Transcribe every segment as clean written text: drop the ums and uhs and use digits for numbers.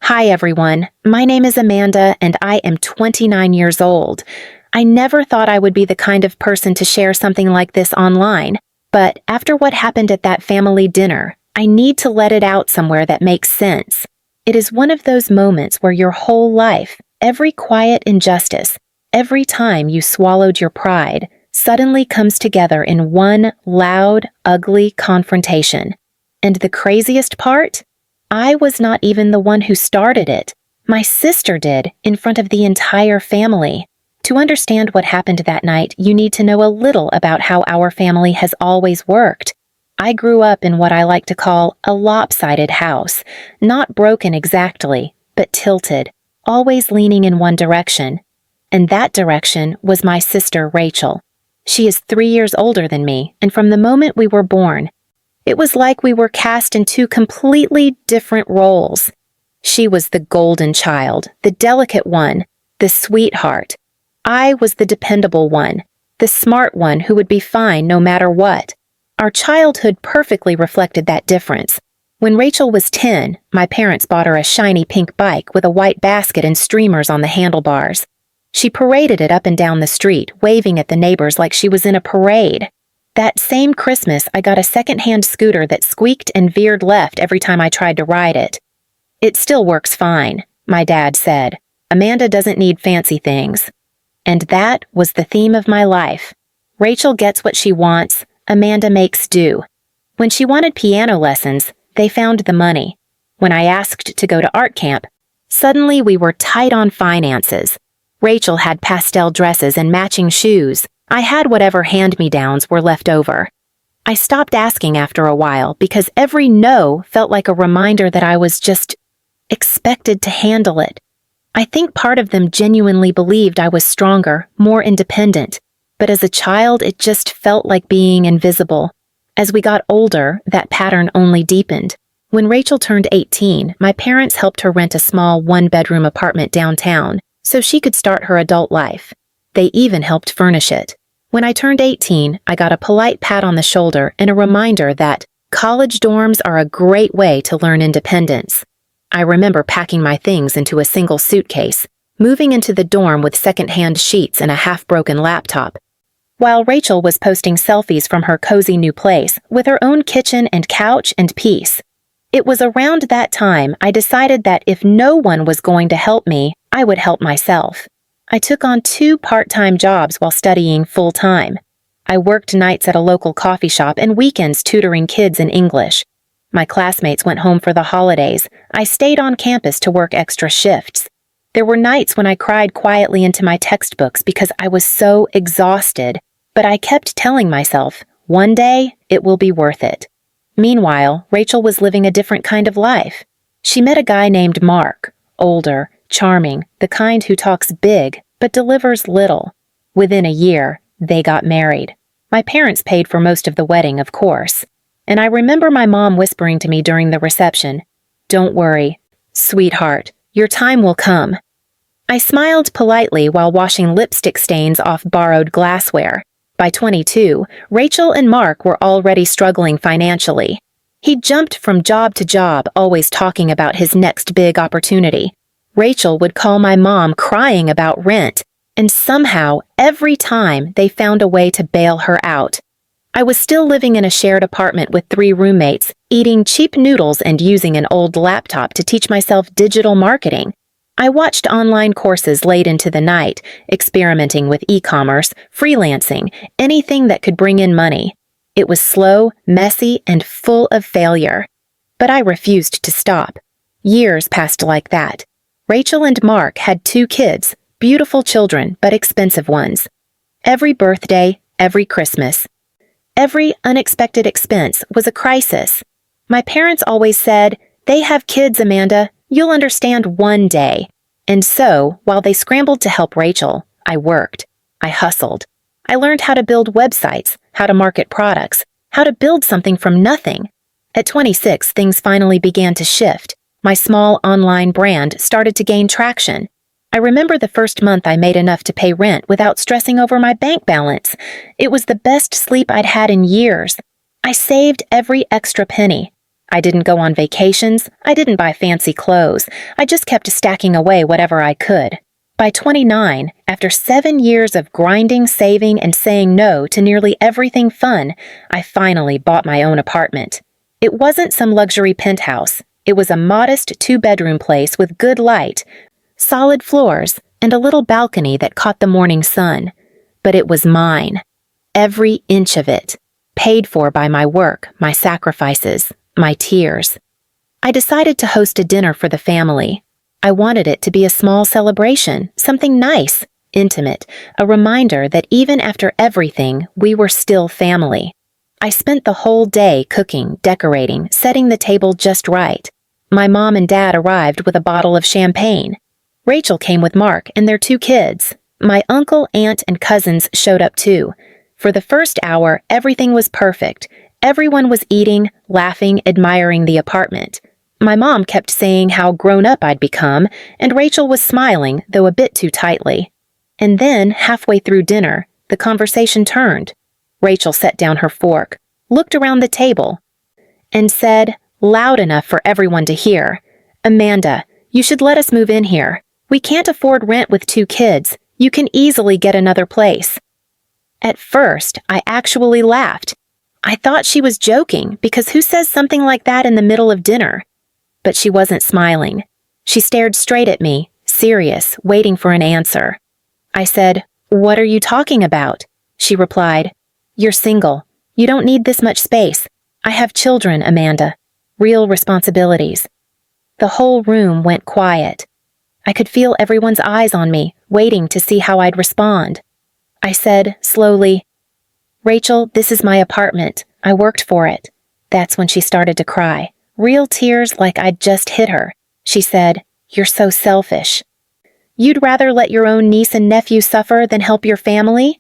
Hi everyone, my name is Amanda and I am 29 years old. I never thought I would be the kind of person to share something like this online, but after what happened at that family dinner, I need to let it out somewhere that makes sense. It is one of those moments where your whole life, every quiet injustice, every time you swallowed your pride, suddenly comes together in one loud, ugly confrontation. And the craziest part? I was not even the one who started it. My sister did, in front of the entire family. To understand what happened that night, you need to know a little about how our family has always worked. I grew up in what I like to call a lopsided house, not broken exactly, but tilted, always leaning in one direction. And that direction was my sister Rachel. She is 3 years older than me, and from the moment we were born, it was like we were cast in two completely different roles. She was the golden child, the delicate one, the sweetheart. I was the dependable one, the smart one who would be fine no matter what. Our childhood perfectly reflected that difference. When Rachel was 10, my parents bought her a shiny pink bike with a white basket and streamers on the handlebars. She paraded it up and down the street, waving at the neighbors like she was in a parade. That same Christmas, I got a second-hand scooter that squeaked and veered left every time I tried to ride it. "It still works fine," my dad said. "Amanda doesn't need fancy things." And that was the theme of my life. Rachel gets what she wants, Amanda makes do. When she wanted piano lessons, they found the money. When I asked to go to art camp, suddenly we were tight on finances. Rachel had pastel dresses and matching shoes. I had whatever hand-me-downs were left over. I stopped asking after a while because every no felt like a reminder that I was just expected to handle it. I think part of them genuinely believed I was stronger, more independent, but as a child it just felt like being invisible. As we got older, that pattern only deepened. When Rachel turned 18, my parents helped her rent a small one-bedroom apartment downtown so she could start her adult life. They even helped furnish it. When I turned 18, I got a polite pat on the shoulder and a reminder that college dorms are a great way to learn independence. I remember packing my things into a single suitcase, moving into the dorm with second-hand sheets and a half-broken laptop, while Rachel was posting selfies from her cozy new place with her own kitchen and couch and peace. It was around that time I decided that if no one was going to help me, I would help myself. I took on 2 part-time jobs while studying full-time. I worked nights at a local coffee shop and weekends tutoring kids in English. My classmates went home for the holidays. I stayed on campus to work extra shifts. There were nights when I cried quietly into my textbooks because I was so exhausted, but I kept telling myself, one day it will be worth it. Meanwhile, Rachel was living a different kind of life. She met a guy named Mark, older, charming, the kind who talks big but delivers little. Within a year, they got married. My parents paid for most of the wedding, of course. And I remember my mom whispering to me during the reception, "Don't worry, sweetheart, your time will come." I smiled politely while washing lipstick stains off borrowed glassware. By 22, Rachel and Mark were already struggling financially. He jumped from job to job, always talking about his next big opportunity. Rachel would call my mom crying about rent, and somehow, every time, they found a way to bail her out. I was still living in a shared apartment with 3 roommates, eating cheap noodles and using an old laptop to teach myself digital marketing. I watched online courses late into the night, experimenting with e-commerce, freelancing, anything that could bring in money. It was slow, messy, and full of failure. But I refused to stop. Years passed like that. Rachel and Mark had 2 kids, beautiful children, but expensive ones. Every birthday, every Christmas, every unexpected expense was a crisis. My parents always said, "They have kids, Amanda. You'll understand one day." And so, while they scrambled to help Rachel, I worked. I hustled. I learned how to build websites, how to market products, how to build something from nothing. At 26, things finally began to shift. My small online brand started to gain traction. I remember the first month I made enough to pay rent without stressing over my bank balance. It was the best sleep I'd had in years. I saved every extra penny. I didn't go on vacations, I didn't buy fancy clothes, I just kept stacking away whatever I could. By 29, after 7 years of grinding, saving, and saying no to nearly everything fun, I finally bought my own apartment. It wasn't some luxury penthouse. It was a modest 2-bedroom place with good light, solid floors, and a little balcony that caught the morning sun. But it was mine. Every inch of it. Paid for by my work, my sacrifices, my tears. I decided to host a dinner for the family. I wanted it to be a small celebration, something nice, intimate, a reminder that even after everything, we were still family. I spent the whole day cooking, decorating, setting the table just right. My mom and dad arrived with a bottle of champagne. Rachel came with Mark and their 2 kids. My uncle, aunt, and cousins showed up too. For the first hour, everything was perfect. Everyone was eating, laughing, admiring the apartment. My mom kept saying how grown up I'd become, and Rachel was smiling, though a bit too tightly. And then, halfway through dinner, the conversation turned. Rachel set down her fork, looked around the table, and said, loud enough for everyone to hear, "Amanda, you should let us move in here. We can't afford rent with 2 kids. You can easily get another place." At first, I actually laughed. I thought she was joking, because who says something like that in the middle of dinner? But she wasn't smiling. She stared straight at me, serious, waiting for an answer. I said, "What are you talking about?" She replied, "You're single. You don't need this much space. I have children, Amanda. Real responsibilities." The whole room went quiet. I could feel everyone's eyes on me, waiting to see how I'd respond. I said, slowly, "Rachel, this is my apartment. I worked for it." That's when she started to cry. Real tears like I'd just hit her. She said, "You're so selfish. You'd rather let your own niece and nephew suffer than help your family?"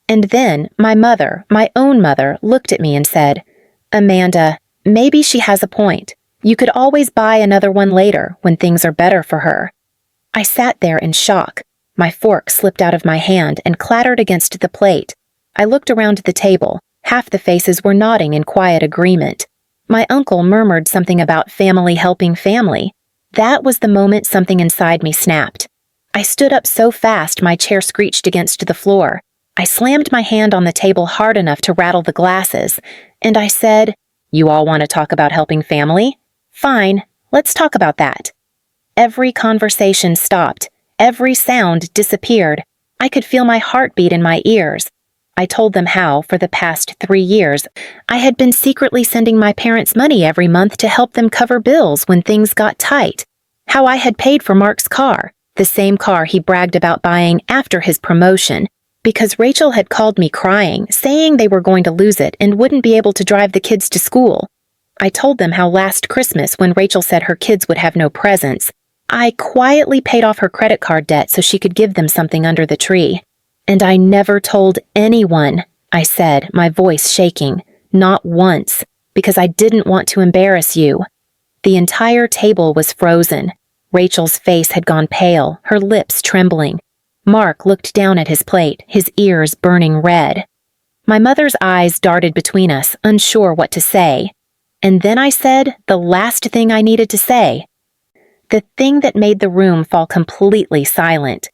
And then my mother, my own mother, looked at me and said, "Amanda, maybe she has a point. You could always buy another one later when things are better for her." I sat there in shock. My fork slipped out of my hand and clattered against the plate. I looked around the table. Half the faces were nodding in quiet agreement. My uncle murmured something about family helping family. That was the moment something inside me snapped. I stood up so fast my chair screeched against the floor. I slammed my hand on the table hard enough to rattle the glasses, and I said, "You all want to talk about helping family? Fine, let's talk about that." Every conversation stopped. Every sound disappeared. I could feel my heartbeat in my ears. I told them how, for the past 3 years, I had been secretly sending my parents money every month to help them cover bills when things got tight. How I had paid for Mark's car, the same car he bragged about buying after his promotion, because Rachel had called me crying, saying they were going to lose it and wouldn't be able to drive the kids to school. I told them how last Christmas, when Rachel said her kids would have no presents, I quietly paid off her credit card debt so she could give them something under the tree. "And I never told anyone," I said, my voice shaking, "not once, because I didn't want to embarrass you." The entire table was frozen. Rachel's face had gone pale, her lips trembling. Mark looked down at his plate, his ears burning red. My mother's eyes darted between us, unsure what to say. And then I said the last thing I needed to say. The thing that made the room fall completely silent.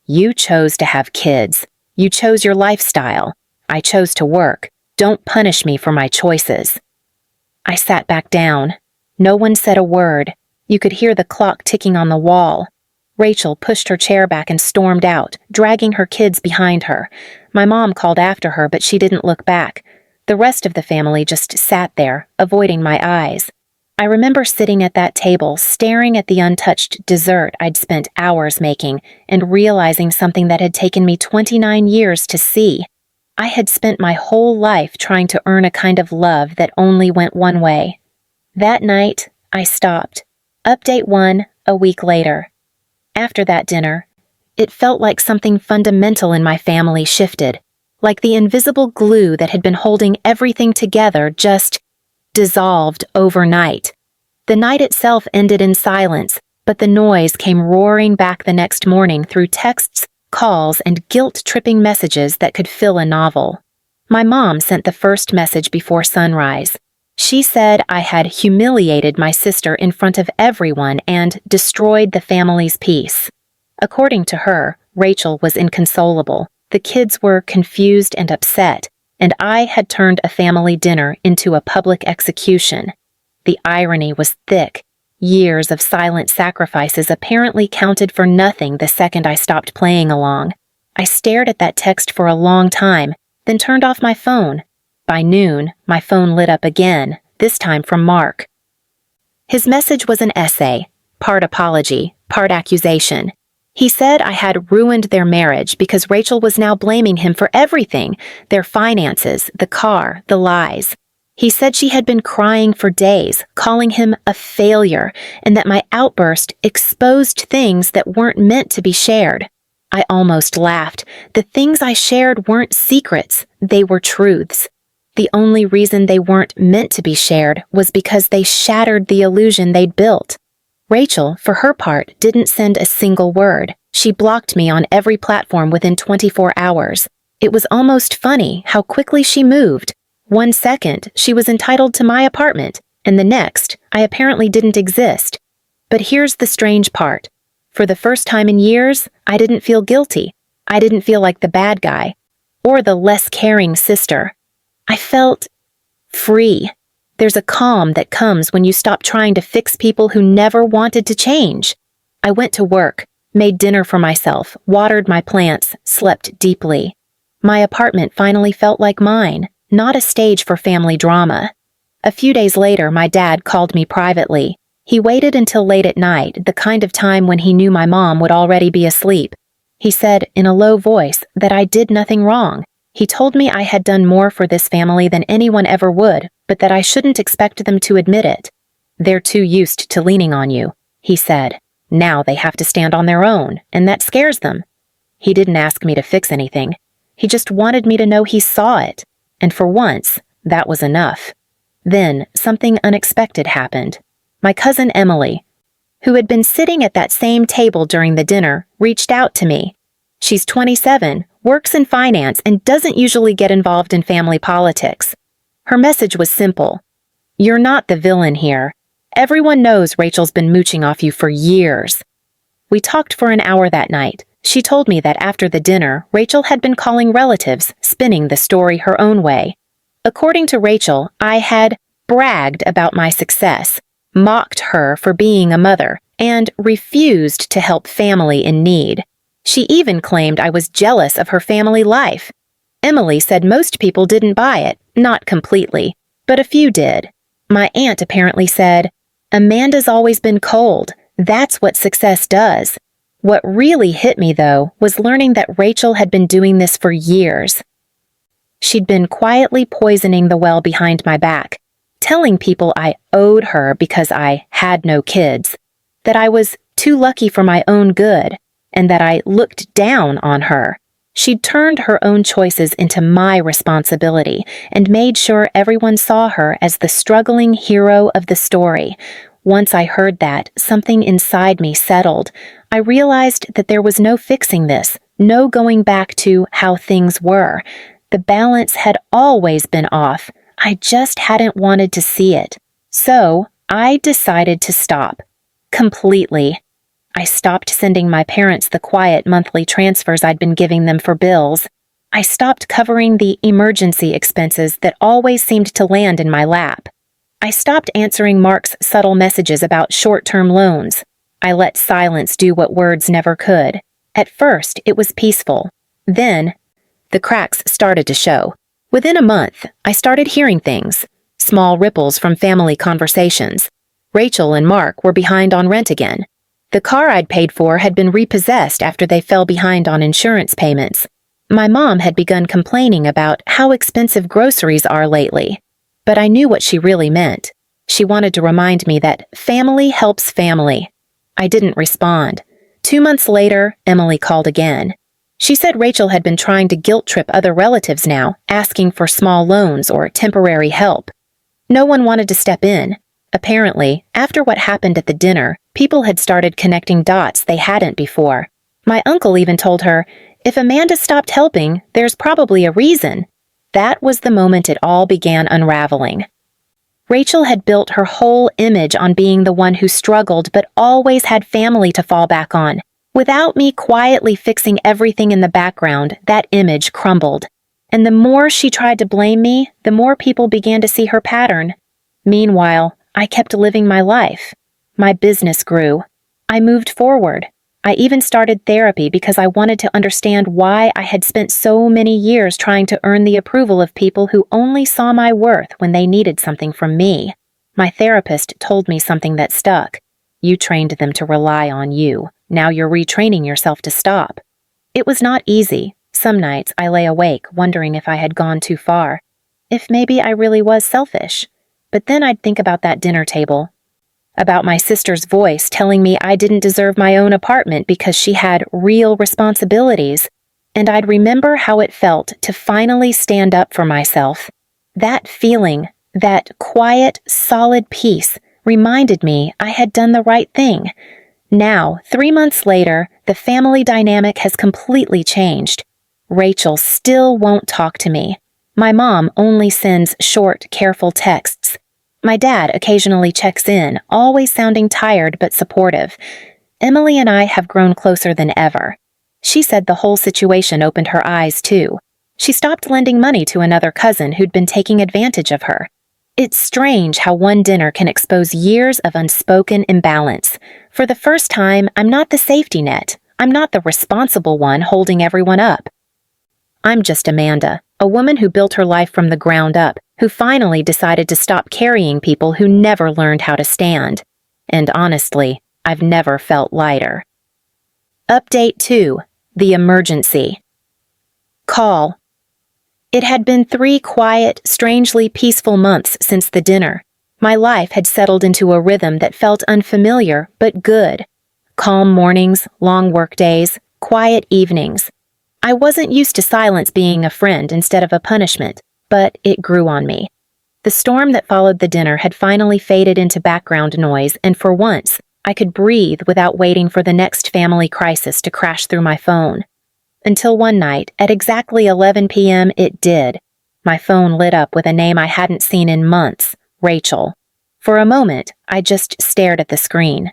"You chose to have kids. You chose your lifestyle. I chose to work. Don't punish me for my choices." I sat back down. No one said a word. You could hear the clock ticking on the wall. Rachel pushed her chair back and stormed out, dragging her kids behind her. My mom called after her, but she didn't look back. The rest of the family just sat there, avoiding my eyes. I remember sitting at that table, staring at the untouched dessert I'd spent hours making, and realizing something that had taken me 29 years to see. I had spent my whole life trying to earn a kind of love that only went one way. That night, I stopped. Update 1, a week later. After that dinner, it felt like something fundamental in my family shifted, like the invisible glue that had been holding everything together just dissolved overnight. The night itself ended in silence, but the noise came roaring back the next morning through texts, calls, and guilt-tripping messages that could fill a novel. My mom sent the first message before sunrise. She said I had humiliated my sister in front of everyone and destroyed the family's peace. According to her, Rachel was inconsolable. The kids were confused and upset, and I had turned a family dinner into a public execution. The irony was thick. Years of silent sacrifices apparently counted for nothing the second I stopped playing along. I stared at that text for a long time, then turned off my phone. By noon, my phone lit up again, this time from Mark. His message was an essay, part apology, part accusation. He said I had ruined their marriage because Rachel was now blaming him for everything, their finances, the car, the lies. He said she had been crying for days, calling him a failure, and that my outburst exposed things that weren't meant to be shared. I almost laughed. The things I shared weren't secrets, they were truths. The only reason they weren't meant to be shared was because they shattered the illusion they'd built. Rachel, for her part, didn't send a single word. She blocked me on every platform within 24 hours. It was almost funny how quickly she moved. 1 second, she was entitled to my apartment, and the next, I apparently didn't exist. But here's the strange part. For the first time in years, I didn't feel guilty. I didn't feel like the bad guy, or the less caring sister. I felt free. There's a calm that comes when you stop trying to fix people who never wanted to change. I went to work, made dinner for myself, watered my plants, slept deeply. My apartment finally felt like mine, not a stage for family drama. A few days later, my dad called me privately. He waited until late at night, the kind of time when he knew my mom would already be asleep. He said, in a low voice, that I did nothing wrong. He told me I had done more for this family than anyone ever would, but that I shouldn't expect them to admit it. They're too used to leaning on you, he said. Now they have to stand on their own, and that scares them. He didn't ask me to fix anything. He just wanted me to know he saw it, and for once, that was enough. Then, something unexpected happened. My cousin Emily, who had been sitting at that same table during the dinner, reached out to me. She's 27, works in finance, and doesn't usually get involved in family politics. Her message was simple. You're not the villain here. Everyone knows Rachel's been mooching off you for years. We talked for an hour that night. She told me that after the dinner, Rachel had been calling relatives, spinning the story her own way. According to Rachel, I had bragged about my success, mocked her for being a mother, and refused to help family in need. She even claimed I was jealous of her family life. Emily said most people didn't buy it, not completely, but a few did. My aunt apparently said, Amanda's always been cold. That's what success does. What really hit me, though, was learning that Rachel had been doing this for years. She'd been quietly poisoning the well behind my back, telling people I owed her because I had no kids, that I was too lucky for my own good, and that I looked down on her. She'd turned her own choices into my responsibility and made sure everyone saw her as the struggling hero of the story. Once I heard that, something inside me settled. I realized that there was no fixing this, no going back to how things were. The balance had always been off. I just hadn't wanted to see it. So, I decided to stop. Completely. I stopped sending my parents the quiet monthly transfers I'd been giving them for bills. I stopped covering the emergency expenses that always seemed to land in my lap. I stopped answering Mark's subtle messages about short-term loans. I let silence do what words never could. At first, it was peaceful. Then, the cracks started to show. Within a month, I started hearing things. Small ripples from family conversations. Rachel and Mark were behind on rent again. The car I'd paid for had been repossessed after they fell behind on insurance payments. My mom had begun complaining about how expensive groceries are lately. But I knew what she really meant. She wanted to remind me that family helps family. I didn't respond. 2 months later, Emily called again. She said Rachel had been trying to guilt-trip other relatives now, asking for small loans or temporary help. No one wanted to step in. Apparently, after what happened at the dinner, people had started connecting dots they hadn't before. My uncle even told her, if Amanda stopped helping, there's probably a reason. That was the moment it all began unraveling. Rachel had built her whole image on being the one who struggled but always had family to fall back on. Without me quietly fixing everything in the background, that image crumbled. And the more she tried to blame me, the more people began to see her pattern. Meanwhile, I kept living my life. My business grew. I moved forward. I even started therapy because I wanted to understand why I had spent so many years trying to earn the approval of people who only saw my worth when they needed something from me. My therapist told me something that stuck. You trained them to rely on you. Now you're retraining yourself to stop. It was not easy. Some nights I lay awake wondering if I had gone too far. If maybe I really was selfish. But then I'd think about that dinner table. About my sister's voice telling me I didn't deserve my own apartment because she had real responsibilities. And I'd remember how it felt to finally stand up for myself. That feeling, that quiet, solid peace, reminded me I had done the right thing. Now, 3 months later, the family dynamic has completely changed. Rachel still won't talk to me. My mom only sends short, careful texts. My dad occasionally checks in, always sounding tired but supportive. Emily and I have grown closer than ever. She said the whole situation opened her eyes, too. She stopped lending money to another cousin who'd been taking advantage of her. It's strange how one dinner can expose years of unspoken imbalance. For the first time, I'm not the safety net. I'm not the responsible one holding everyone up. I'm just Amanda, a woman who built her life from the ground up, who finally decided to stop carrying people who never learned how to stand. And honestly, I've never felt lighter. Update 2. The emergency. Call. It had been 3 quiet, strangely peaceful months since the dinner. My life had settled into a rhythm that felt unfamiliar but good. Calm mornings, long work days, quiet evenings. I wasn't used to silence being a friend instead of a punishment, but it grew on me. The storm that followed the dinner had finally faded into background noise, and for once, I could breathe without waiting for the next family crisis to crash through my phone. Until one night, at exactly 11 p.m., it did. My phone lit up with a name I hadn't seen in months, Rachel. For a moment, I just stared at the screen.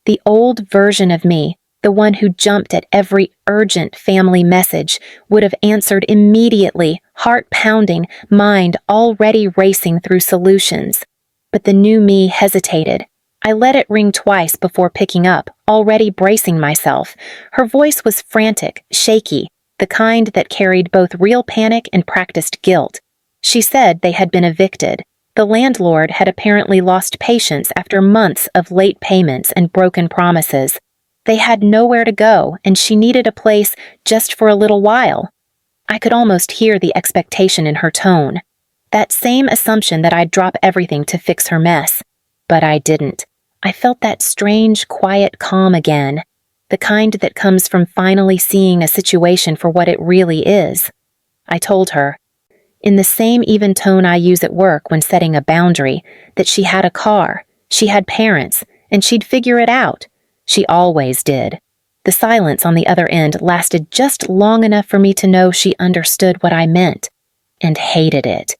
The old version of me, the one who jumped at every urgent family message, would have answered immediately, heart pounding, mind already racing through solutions. But the new me hesitated. I let it ring twice before picking up, already bracing myself. Her voice was frantic, shaky, the kind that carried both real panic and practiced guilt. She said they had been evicted. The landlord had apparently lost patience after months of late payments and broken promises. They had nowhere to go, and she needed a place just for a little while. I could almost hear the expectation in her tone. That same assumption that I'd drop everything to fix her mess. But I didn't. I felt that strange, quiet calm again, the kind that comes from finally seeing a situation for what it really is. I told her, in the same even tone I use at work when setting a boundary, that she had a car, she had parents, and she'd figure it out. She always did. The silence on the other end lasted just long enough for me to know she understood what I meant, and hated it.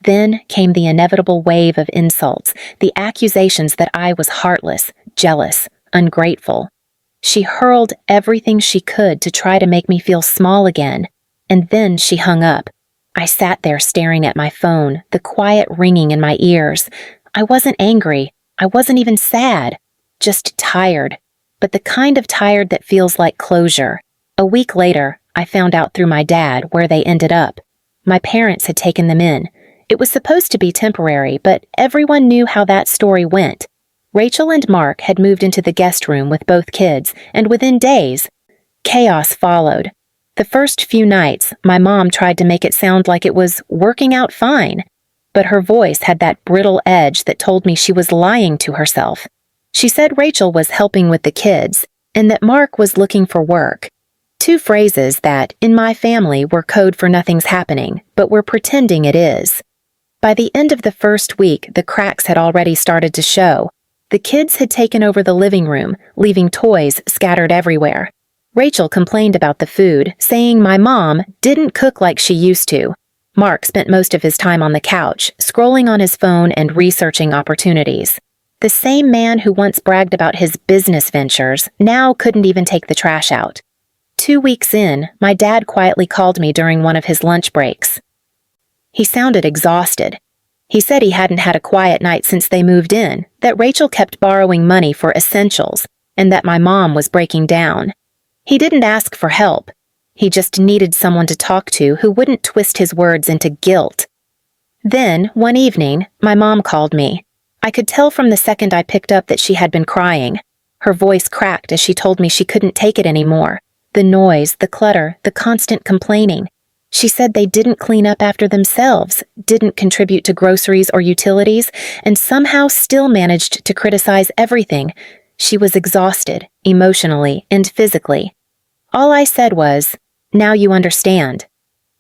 Then came the inevitable wave of insults, the accusations that I was heartless, jealous, ungrateful. She hurled everything she could to try to make me feel small again, and then she hung up. I sat there staring at my phone, the quiet ringing in my ears. I wasn't angry. I wasn't even sad. Just tired, but the kind of tired that feels like closure. A week later, I found out through my dad where they ended up. My parents had taken them in. It was supposed to be temporary, but everyone knew how that story went. Rachel and Mark had moved into the guest room with both kids, and within days, chaos followed. The first few nights, my mom tried to make it sound like it was working out fine, but her voice had that brittle edge that told me she was lying to herself. She said Rachel was helping with the kids, and that Mark was looking for work. 2 phrases that, in my family, were code for nothing's happening, but we're pretending it is. By the end of the first week, the cracks had already started to show. The kids had taken over the living room, leaving toys scattered everywhere. Rachel complained about the food, saying my mom didn't cook like she used to. Mark spent most of his time on the couch, scrolling on his phone and researching opportunities. The same man who once bragged about his business ventures now couldn't even take the trash out. 2 weeks in, my dad quietly called me during one of his lunch breaks. He sounded exhausted. He said he hadn't had a quiet night since they moved in, that Rachel kept borrowing money for essentials, and that my mom was breaking down. He didn't ask for help. He just needed someone to talk to who wouldn't twist his words into guilt. Then, one evening, my mom called me. I could tell from the second I picked up that she had been crying. Her voice cracked as she told me she couldn't take it anymore. The noise, the clutter, the constant complaining. She said they didn't clean up after themselves, didn't contribute to groceries or utilities, and somehow still managed to criticize everything. She was exhausted, emotionally and physically. All I said was, "Now you understand."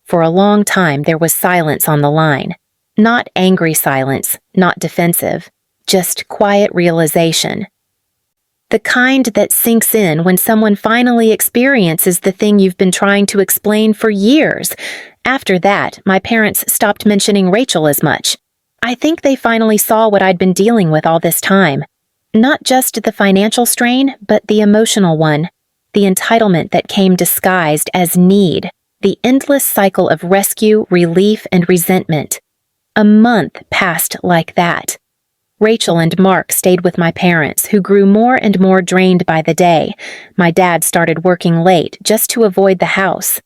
For a long time there was silence on the line. Not angry silence, not defensive, just quiet realization. The kind that sinks in when someone finally experiences the thing you've been trying to explain for years. After that, my parents stopped mentioning Rachel as much. I think they finally saw what I'd been dealing with all this time. Not just the financial strain, but the emotional one. The entitlement that came disguised as need. The endless cycle of rescue, relief, and resentment. A month passed like that. Rachel and Mark stayed with my parents, who grew more and more drained by the day. My dad started working late just to avoid the house.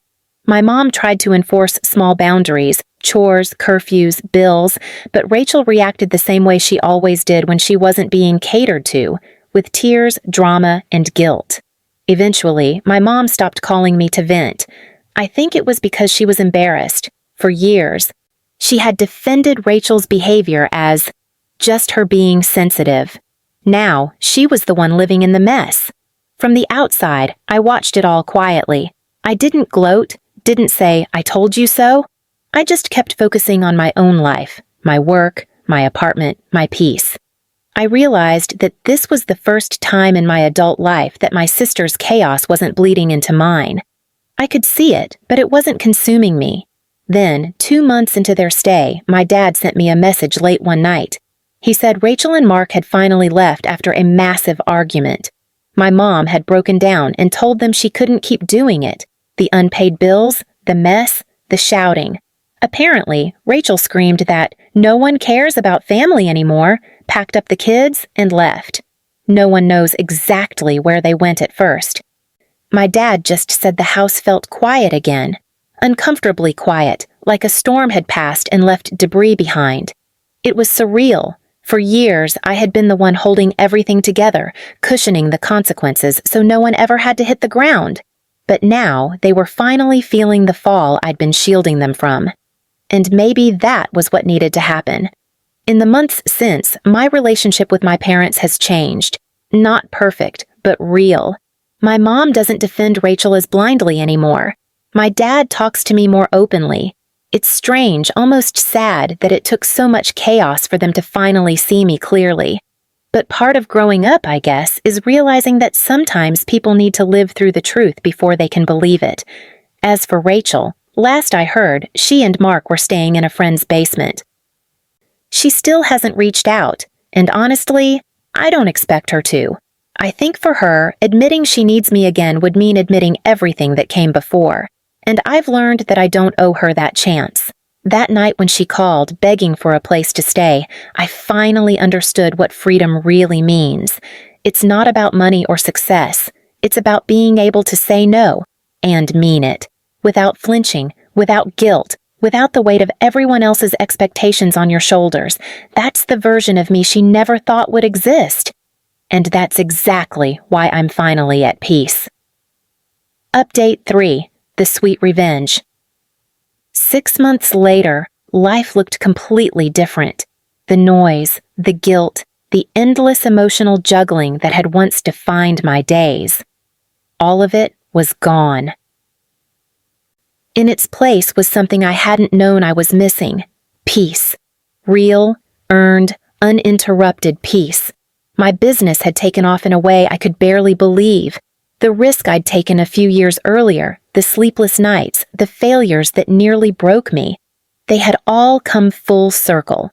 My mom tried to enforce small boundaries, chores, curfews, bills, but Rachel reacted the same way she always did when she wasn't being catered to, with tears, drama, and guilt. Eventually, my mom stopped calling me to vent. I think it was because she was embarrassed. For years, she had defended Rachel's behavior as just her being sensitive. Now, she was the one living in the mess. From the outside, I watched it all quietly. I didn't gloat, didn't say, "I told you so." I just kept focusing on my own life, my work, my apartment, my peace. I realized that this was the first time in my adult life that my sister's chaos wasn't bleeding into mine. I could see it, but it wasn't consuming me. Then, 2 months into their stay, my dad sent me a message late one night. He said Rachel and Mark had finally left after a massive argument. My mom had broken down and told them she couldn't keep doing it. The unpaid bills, the mess, the shouting. Apparently, Rachel screamed that no one cares about family anymore, packed up the kids, and left. No one knows exactly where they went at first. My dad just said the house felt quiet again. Uncomfortably quiet, like a storm had passed and left debris behind. It was surreal. For years, I had been the one holding everything together, cushioning the consequences so no one ever had to hit the ground. But now, they were finally feeling the fall I'd been shielding them from. And maybe that was what needed to happen. In the months since, my relationship with my parents has changed. Not perfect, but real. My mom doesn't defend Rachel as blindly anymore. My dad talks to me more openly. It's strange, almost sad, that it took so much chaos for them to finally see me clearly. But part of growing up, I guess, is realizing that sometimes people need to live through the truth before they can believe it. As for Rachel, last I heard, she and Mark were staying in a friend's basement. She still hasn't reached out, and honestly, I don't expect her to. I think for her, admitting she needs me again would mean admitting everything that came before. And I've learned that I don't owe her that chance. That night when she called, begging for a place to stay, I finally understood what freedom really means. It's not about money or success. It's about being able to say no, and mean it, without flinching, without guilt, without the weight of everyone else's expectations on your shoulders. That's the version of me she never thought would exist. And that's exactly why I'm finally at peace. Update 3. The Sweet Revenge. 6 months later, life looked completely different. The noise, the guilt, the endless emotional juggling that had once defined my days. All of it was gone. In its place was something I hadn't known I was missing. Peace. Real, earned, uninterrupted peace. My business had taken off in a way I could barely believe. The risk I'd taken a few years earlier, the sleepless nights, the failures that nearly broke me. They had all come full circle.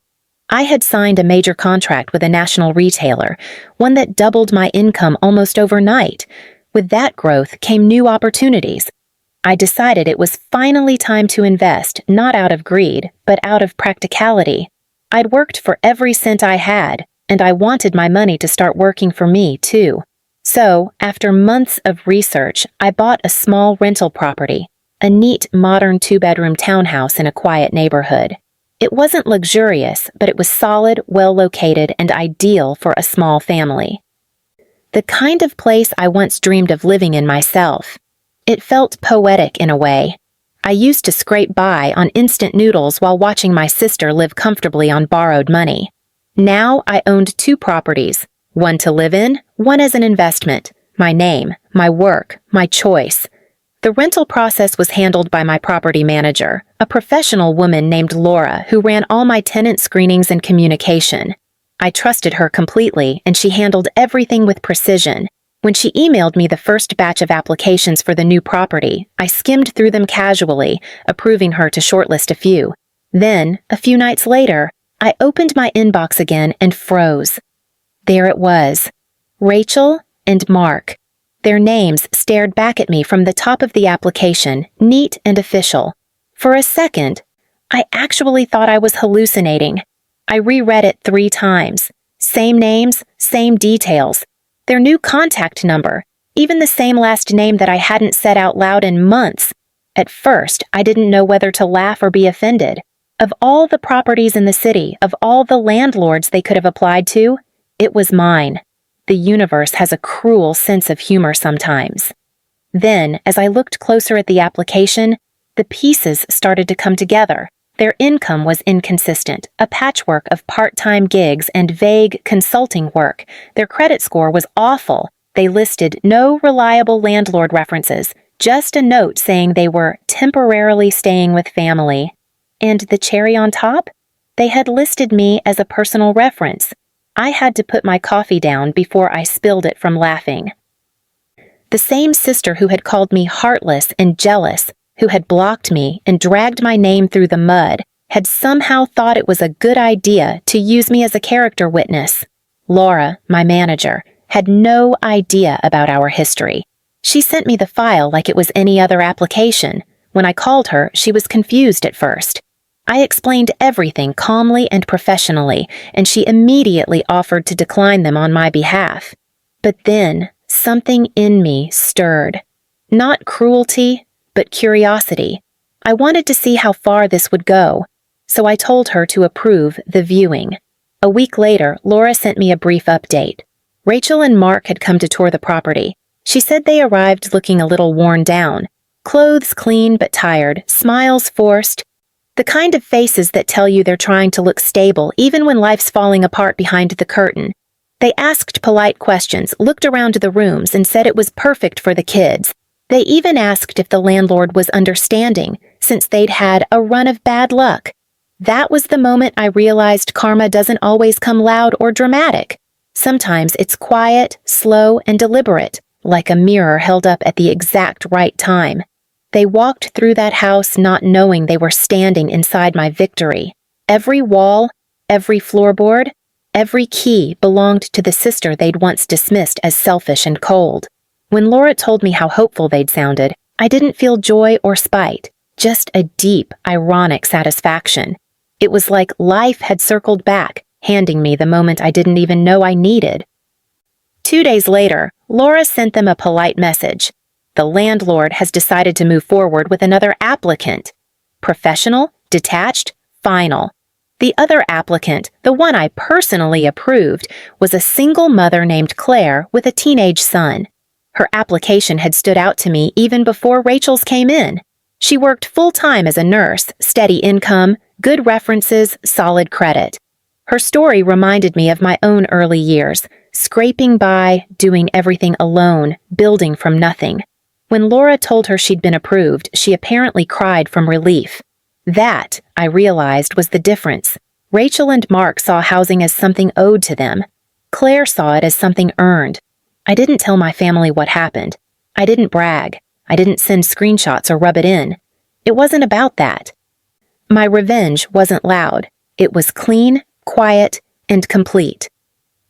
I had signed a major contract with a national retailer, one that doubled my income almost overnight. With that growth came new opportunities. I decided it was finally time to invest, not out of greed, but out of practicality. I'd worked for every cent I had, and I wanted my money to start working for me, too. So, after months of research, I bought a small rental property, a neat, modern 2-bedroom townhouse in a quiet neighborhood. It wasn't luxurious, but it was solid, well-located, and ideal for a small family. The kind of place I once dreamed of living in myself. It felt poetic in a way. I used to scrape by on instant noodles while watching my sister live comfortably on borrowed money. Now I owned 2 properties, one to live in, one as an investment, my name, my work, my choice. The rental process was handled by my property manager, a professional woman named Laura who ran all my tenant screenings and communication. I trusted her completely, and she handled everything with precision. When she emailed me the first batch of applications for the new property, I skimmed through them casually, approving her to shortlist a few. Then, a few nights later, I opened my inbox again and froze. There it was. Rachel and Mark. Their names stared back at me from the top of the application, neat and official. For a second, I actually thought I was hallucinating. I reread it 3 times. Same names, same details. Their new contact number, even the same last name that I hadn't said out loud in months. At first, I didn't know whether to laugh or be offended. Of all the properties in the city, of all the landlords they could have applied to, it was mine. The universe has a cruel sense of humor sometimes. Then, as I looked closer at the application, the pieces started to come together. Their income was inconsistent, a patchwork of part-time gigs and vague consulting work. Their credit score was awful. They listed no reliable landlord references, just a note saying they were temporarily staying with family. And the cherry on top? They had listed me as a personal reference. I had to put my coffee down before I spilled it from laughing. The same sister who had called me heartless and jealous, who had blocked me and dragged my name through the mud, had somehow thought it was a good idea to use me as a character witness. Laura, my manager, had no idea about our history. She sent me the file like it was any other application. When I called her, she was confused at first. I explained everything calmly and professionally, and she immediately offered to decline them on my behalf. But then, something in me stirred. Not cruelty, but curiosity. I wanted to see how far this would go, so I told her to approve the viewing. A week later, Laura sent me a brief update. Rachel and Mark had come to tour the property. She said they arrived looking a little worn down. Clothes clean but tired, smiles forced. The kind of faces that tell you they're trying to look stable even when life's falling apart behind the curtain. They asked polite questions, looked around the rooms, and said it was perfect for the kids. They even asked if the landlord was understanding, since they'd had a run of bad luck. That was the moment I realized karma doesn't always come loud or dramatic. Sometimes it's quiet, slow, and deliberate, like a mirror held up at the exact right time. They walked through that house not knowing they were standing inside my victory. Every wall, every floorboard, every key belonged to the sister they'd once dismissed as selfish and cold. When Laura told me how hopeful they'd sounded, I didn't feel joy or spite, just a deep, ironic satisfaction. It was like life had circled back, handing me the moment I didn't even know I needed. 2 days later, Laura sent them a polite message. The landlord has decided to move forward with another applicant. Professional, detached, final. The other applicant, the one I personally approved, was a single mother named Claire with a teenage son. Her application had stood out to me even before Rachel's came in. She worked full-time as a nurse, steady income, good references, solid credit. Her story reminded me of my own early years, scraping by, doing everything alone, building from nothing. When Laura told her she'd been approved, she apparently cried from relief. That, I realized, was the difference. Rachel and Mark saw housing as something owed to them. Claire saw it as something earned. I didn't tell my family what happened. I didn't brag. I didn't send screenshots or rub it in. It wasn't about that. My revenge wasn't loud. It was clean, quiet, and complete.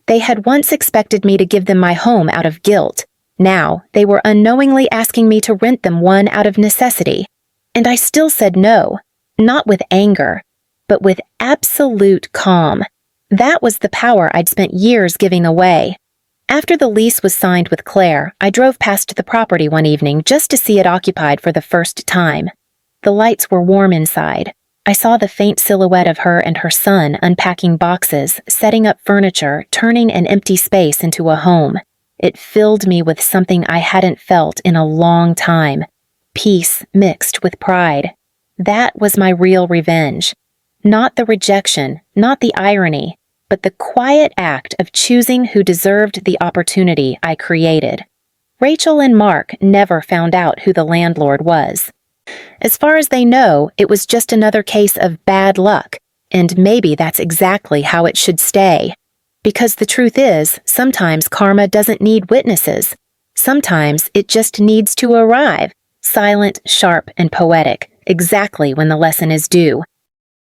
They had once expected me to give them my home out of guilt. Now, they were unknowingly asking me to rent them one out of necessity. And I still said no, not with anger, but with absolute calm. That was the power I'd spent years giving away. After the lease was signed with Claire, I drove past the property one evening just to see it occupied for the first time. The lights were warm inside. I saw the faint silhouette of her and her son unpacking boxes, setting up furniture, turning an empty space into a home. It filled me with something I hadn't felt in a long time. Peace mixed with pride. That was my real revenge. Not the rejection, not the irony, but the quiet act of choosing who deserved the opportunity I created. Rachel and Mark never found out who the landlord was. As far as they know, it was just another case of bad luck, and maybe that's exactly how it should stay. Because the truth is, sometimes karma doesn't need witnesses. Sometimes it just needs to arrive, silent, sharp, and poetic, exactly when the lesson is due.